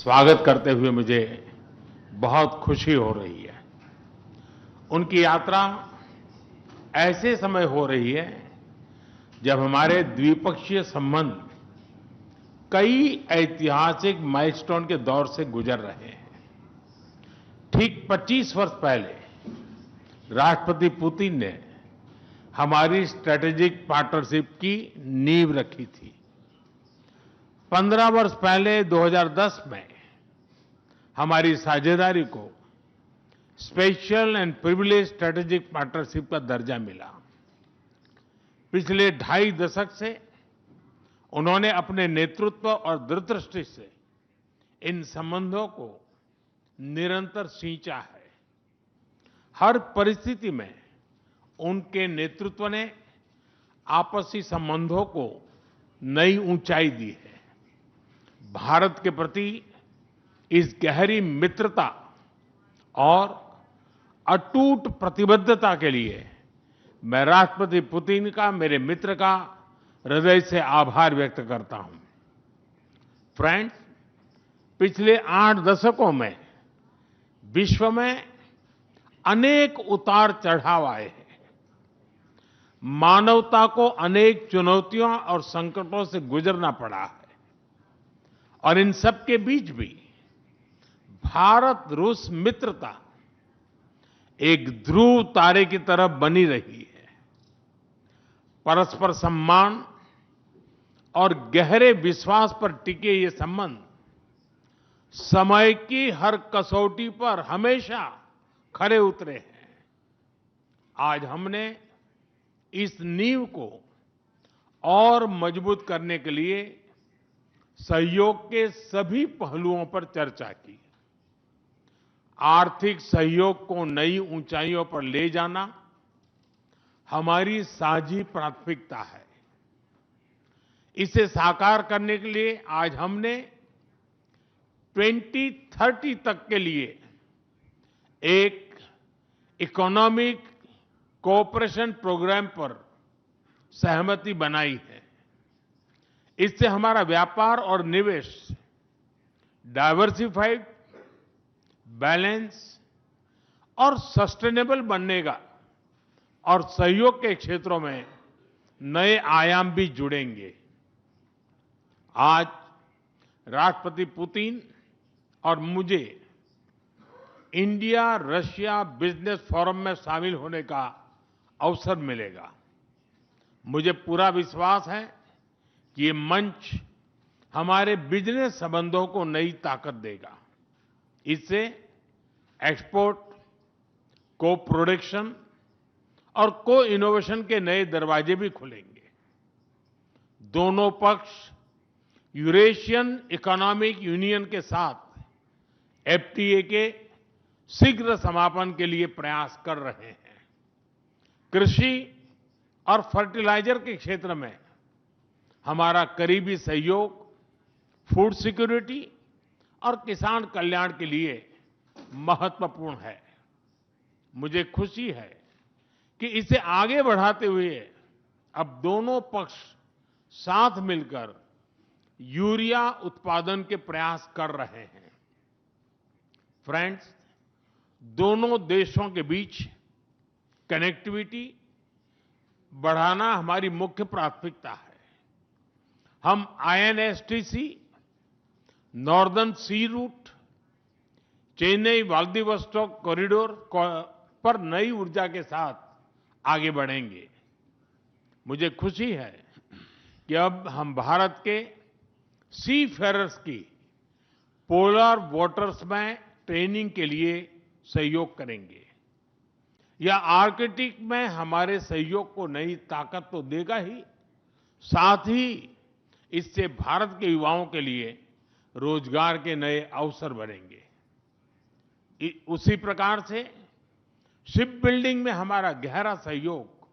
स्वागत करते हुए मुझे बहुत खुशी हो रही है। उनकी यात्रा ऐसे समय हो रही है जब हमारे द्विपक्षीय संबंध कई ऐतिहासिक माइलस्टोन के दौर से गुजर रहे हैं। ठीक 25 वर्ष पहले राष्ट्रपति पुतिन ने हमारी स्ट्रेटेजिक पार्टनरशिप की नींव रखी थी। 15 वर्ष पहले 2010 में हमारी साझेदारी को special and privilege strategic partnership का दर्जा मिला। पिछले 2.5 दशक से उन्होंने अपने नेतृत्व और दूरदृष्टि से इन संबंधों को निरंतर सींचा है। हर परिस्थिति में उनके नेतृत्व ने आपसी संबंधों को नई ऊंचाई दी है। भारत के प्रति इस गहरी मित्रता और अटूट प्रतिबद्धता के लिए मैं राष्ट्रपति पुतिन का, मेरे मित्र का हृदय से आभार व्यक्त करता हूं। फ्रेंड्स, पिछले 8 दशकों में विश्व में अनेक उतार चढ़ाव आए हैं। मानवता को अनेक चुनौतियों और संकटों से गुजरना पड़ा है और इन सब के बीच भी भारत रूस मित्रता एक ध्रुव तारे की तरह बनी रही है। परस्पर सम्मान और गहरे विश्वास पर टिके ये संबंध समय की हर कसौटी पर हमेशा खरे उतरे हैं। आज हमने इस नींव को और मजबूत करने के लिए सहयोग के सभी पहलुओं पर चर्चा की। आर्थिक सहयोग को नई ऊंचाइयों पर ले जाना हमारी साझी प्राथमिकता है। इसे साकार करने के लिए आज हमने 2030 तक के लिए एक इकोनॉमिक कोऑपरेशन प्रोग्राम पर सहमति बनाई है। इससे हमारा व्यापार और निवेश डाइवर्सिफाइड, बैलेंस और सस्टेनेबल बनेगा और सहयोग के क्षेत्रों में नए आयाम भी जुड़ेंगे। आज राष्ट्रपति पुतिन और मुझे इंडिया रशिया बिजनेस फोरम में शामिल होने का अवसर मिलेगा। मुझे पूरा विश्वास है कि ये मंच हमारे बिजनेस संबंधों को नई ताकत देगा। इससे एक्सपोर्ट, को प्रोडक्शन और को इनोवेशन के नए दरवाजे भी खुलेंगे। दोनों पक्ष यूरेशियन इकोनॉमिक यूनियन के साथ एफटीए के शीघ्र समापन के लिए प्रयास कर रहे हैं। कृषि और फर्टिलाइजर के क्षेत्र में हमारा करीबी सहयोग फूड सिक्योरिटी और किसान कल्याण के लिए महत्वपूर्ण है। मुझे खुशी है कि इसे आगे बढ़ाते हुए अब दोनों पक्ष साथ मिलकर यूरिया उत्पादन के प्रयास कर रहे हैं। फ्रेंड्स, दोनों देशों के बीच कनेक्टिविटी बढ़ाना हमारी मुख्य प्राथमिकता है। हम आईएनएसटीसी, नॉर्दर्न सी रूट, चेन्नई व्लादिवोस्टोक कॉरिडोर पर नई ऊर्जा के साथ आगे बढ़ेंगे। मुझे खुशी है कि अब हम भारत के सी फेरर्स की पोलर वाटर्स में ट्रेनिंग के लिए सहयोग करेंगे। यह आर्कटिक में हमारे सहयोग को नई ताकत तो देगा ही, साथ ही इससे भारत के युवाओं के लिए रोजगार के नए अवसर बनेंगे। उसी प्रकार से शिप बिल्डिंग में हमारा गहरा सहयोग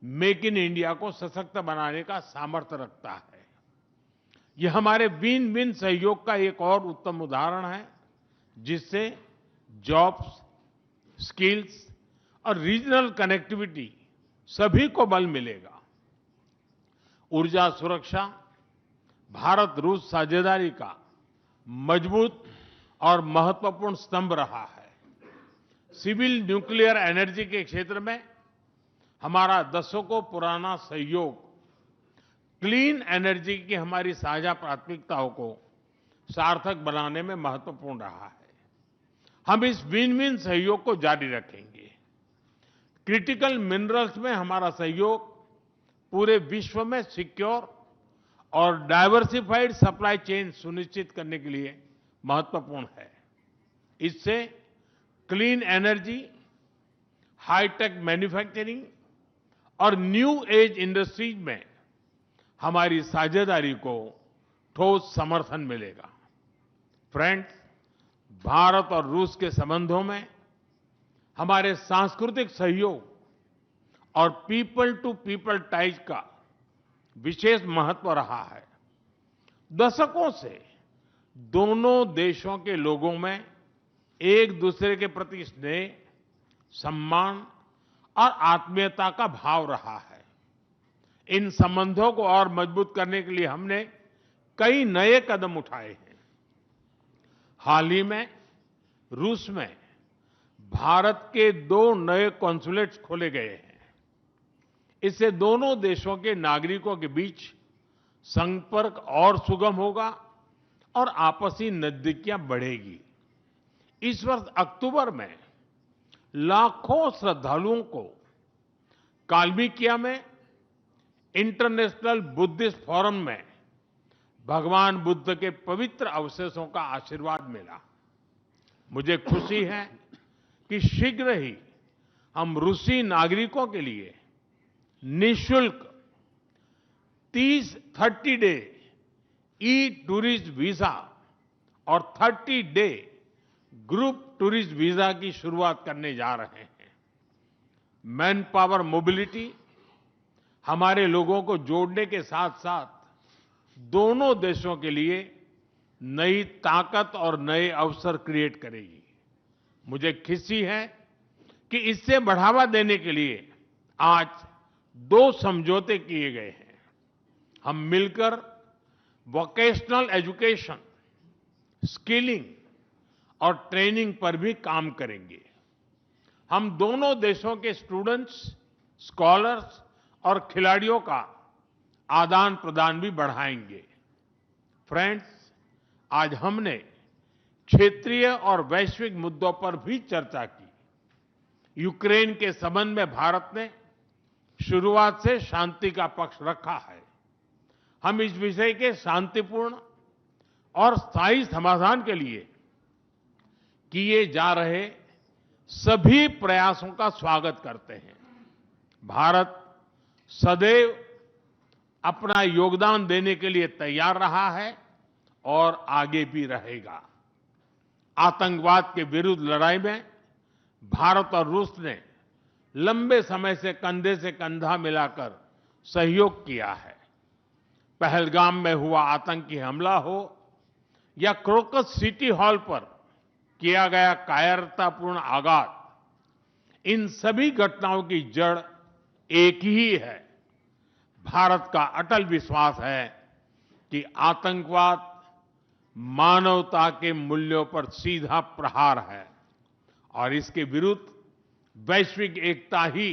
मेक इन इंडिया को सशक्त बनाने का सामर्थ्य रखता है। यह हमारे विन विन सहयोग का एक और उत्तम उदाहरण है, जिससे जॉब्स, स्किल्स और रीजनल कनेक्टिविटी सभी को बल मिलेगा। ऊर्जा सुरक्षा भारत रूस साझेदारी का मजबूत और महत्वपूर्ण स्तंभ रहा है। सिविल न्यूक्लियर एनर्जी के क्षेत्र में हमारा दशकों पुराना सहयोग क्लीन एनर्जी की हमारी साझा प्राथमिकताओं को सार्थक बनाने में महत्वपूर्ण रहा है। हम इस विन विन सहयोग को जारी रखेंगे। क्रिटिकल मिनरल्स में हमारा सहयोग पूरे विश्व में सिक्योर और डाइवर्सिफाइड सप्लाई चेन सुनिश्चित करने के लिए महत्वपूर्ण है। इससे क्लीन एनर्जी, हाईटेक मैन्युफैक्चरिंग और न्यू एज इंडस्ट्रीज में हमारी साझेदारी को ठोस समर्थन मिलेगा। फ्रेंड्स, भारत और रूस के संबंधों में हमारे सांस्कृतिक सहयोग और पीपल टू पीपल टाइज का विशेष महत्व रहा है। दशकों से दोनों देशों के लोगों में एक दूसरे के प्रति स्नेह, सम्मान और आत्मीयता का भाव रहा है। इन संबंधों को और मजबूत करने के लिए हमने कई नए कदम उठाए हैं। हाल ही में रूस में भारत के 2 नए कॉन्सुलेट्स खोले गए हैं। इससे दोनों देशों के नागरिकों के बीच संपर्क और सुगम होगा और आपसी नजदीकियां बढ़ेगी। इस वर्ष अक्टूबर में लाखों श्रद्धालुओं को काल्मिकिया में इंटरनेशनल बुद्धिस्ट फोरम में भगवान बुद्ध के पवित्र अवशेषों का आशीर्वाद मिला। मुझे खुशी है कि शीघ्र ही हम रूसी नागरिकों के लिए निःशुल्क 30 डे ई टूरिस्ट वीजा और 30 डे ग्रुप टूरिस्ट वीजा की शुरुआत करने जा रहे हैं। मैन पावर मोबिलिटी हमारे लोगों को जोड़ने के साथ साथ दोनों देशों के लिए नई ताकत और नए अवसर क्रिएट करेगी। मुझे खुशी है कि इससे बढ़ावा देने के लिए आज 2 समझौते किए गए हैं। हम मिलकर वोकेशनल एजुकेशन, स्किलिंग और ट्रेनिंग पर भी काम करेंगे। हम दोनों देशों के स्टूडेंट्स, स्कॉलर्स और खिलाड़ियों का आदान प्रदान भी बढ़ाएंगे। फ्रेंड्स, आज हमने क्षेत्रीय और वैश्विक मुद्दों पर भी चर्चा की। यूक्रेन के संबंध में भारत ने शुरुआत से शांति का पक्ष रखा है। हम इस विषय के शांतिपूर्ण और स्थायी समाधान के लिए किए जा रहे सभी प्रयासों का स्वागत करते हैं। भारत सदैव अपना योगदान देने के लिए तैयार रहा है और आगे भी रहेगा। आतंकवाद के विरुद्ध लड़ाई में भारत और रूस ने लंबे समय से कंधा मिलाकर सहयोग किया है। पहलगाम में हुआ आतंकी हमला हो या क्रोकस सिटी हॉल पर किया गया कायरतापूर्ण आघात, इन सभी घटनाओं की जड़ एक ही है। भारत का अटल विश्वास है कि आतंकवाद मानवता के मूल्यों पर सीधा प्रहार है और इसके विरुद्ध वैश्विक एकता ही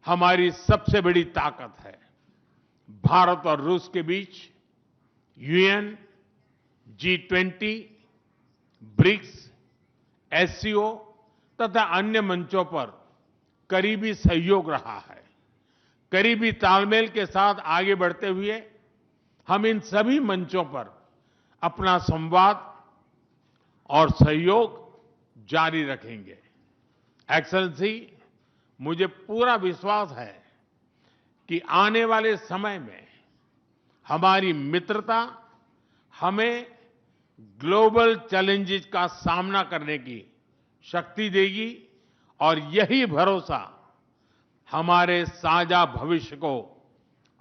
हमारी सबसे बड़ी ताकत है। भारत और रूस के बीच यूएन, G20, ब्रिक्स, एससीओ तथा अन्य मंचों पर करीबी सहयोग रहा है। करीबी तालमेल के साथ आगे बढ़ते हुए हम इन सभी मंचों पर अपना संवाद और सहयोग जारी रखेंगे। एक्सेलेंसी, मुझे पूरा विश्वास है कि आने वाले समय में हमारी मित्रता हमें ग्लोबल चैलेंजेस का सामना करने की शक्ति देगी और यही भरोसा हमारे साझा भविष्य को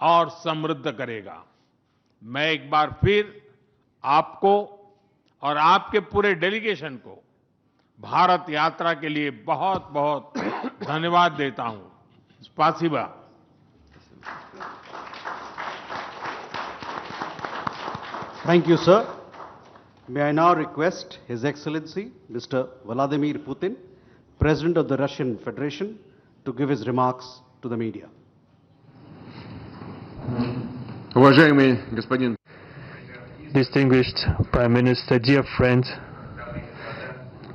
और समृद्ध करेगा। मैं एक बार फिर आपको और आपके पूरे डेलीगेशन को भारत यात्रा के लिए बहुत बहुत धन्यवाद देता हूं। स्पासिबा। Thank you, sir. May I now request His Excellency, Mr. Vladimir Putin, President of the Russian Federation, to give his remarks to the media. Уважаемый господин Distinguished Prime Minister, dear friend,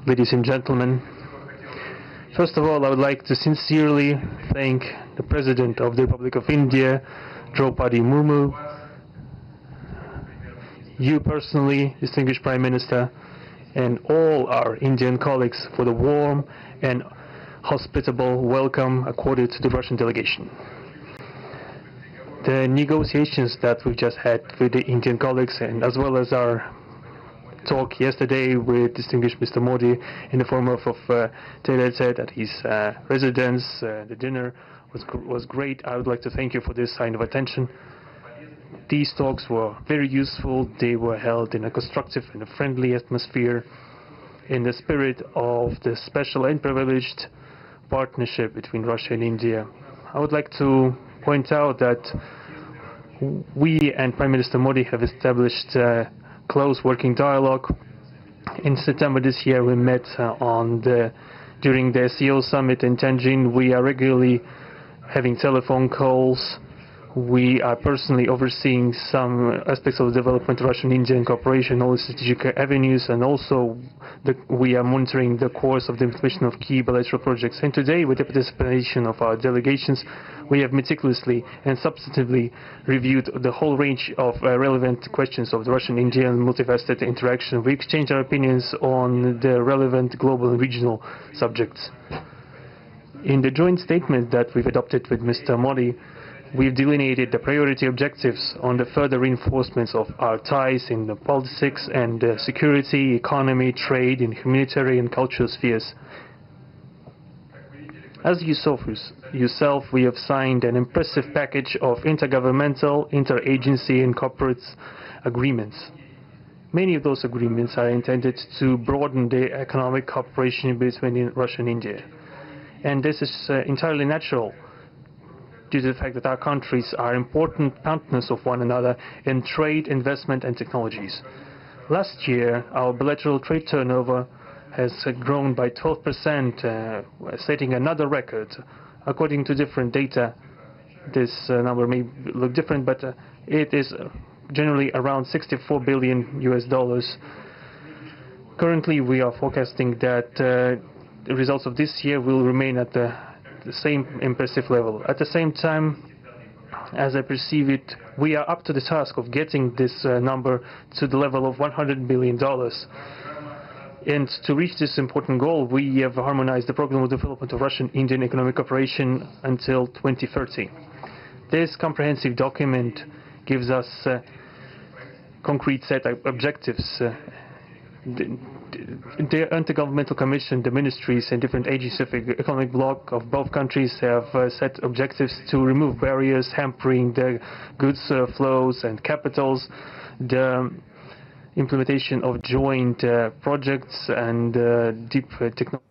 ladies and gentlemen, first of all, I would like to sincerely thank the President of the Republic of India, Draupadi Murmu, you personally, distinguished Prime Minister, and all our Indian colleagues for the warm and hospitable welcome accorded to the Russian delegation. The negotiations that we've just had with the Indian colleagues, and as well as our talk yesterday with distinguished Mr. Modi in the form of Tele-Set at his residence, the dinner was great. I would like to thank you for this sign of attention. These talks were very useful. They were held in a constructive and a friendly atmosphere in the spirit of the special and privileged partnership between Russia and India. I would like to point out that we and Prime Minister Modi have established a close working dialogue. In September this year, we met during the SEO summit in Tianjin. We are regularly having telephone calls. We are personally overseeing some aspects of the development of Russian-Indian cooperation, all the strategic avenues, and also we are monitoring the course of the implementation of key bilateral projects. And today, with the participation of our delegations, we have meticulously and substantively reviewed the whole range of relevant questions of the Russian-Indian multifaceted interaction. We exchanged our opinions on the relevant global and regional subjects. In the joint statement that we've adopted with Mr. Modi, we've delineated the priority objectives on the further reinforcements of our ties in the politics and security, economy, trade, and humanitarian and cultural spheres. As you saw for yourself, we have signed an impressive package of intergovernmental, interagency, and corporate agreements. Many of those agreements are intended to broaden the economic cooperation between Russia and India. And this is entirely natural, due to the fact that our countries are important partners of one another in trade, investment, and technologies. Last year, our bilateral trade turnover has grown by 12%, setting another record. According to different data, this number may look different, but it is generally around $64 billion US. Currently, we are forecasting that the results of this year will remain at the same impressive level. At the same time, as I perceive it, we are up to the task of getting this number to the level of $100 billion. And to reach this important goal, we have harmonized the program of development of Russian-Indian economic cooperation until 2030. This comprehensive document gives us a concrete set of objectives. The Intergovernmental Commission, the ministries and different agencies of the economic bloc of both countries have set objectives to remove barriers hampering the goods flows and capitals, the implementation of joint projects and deep technology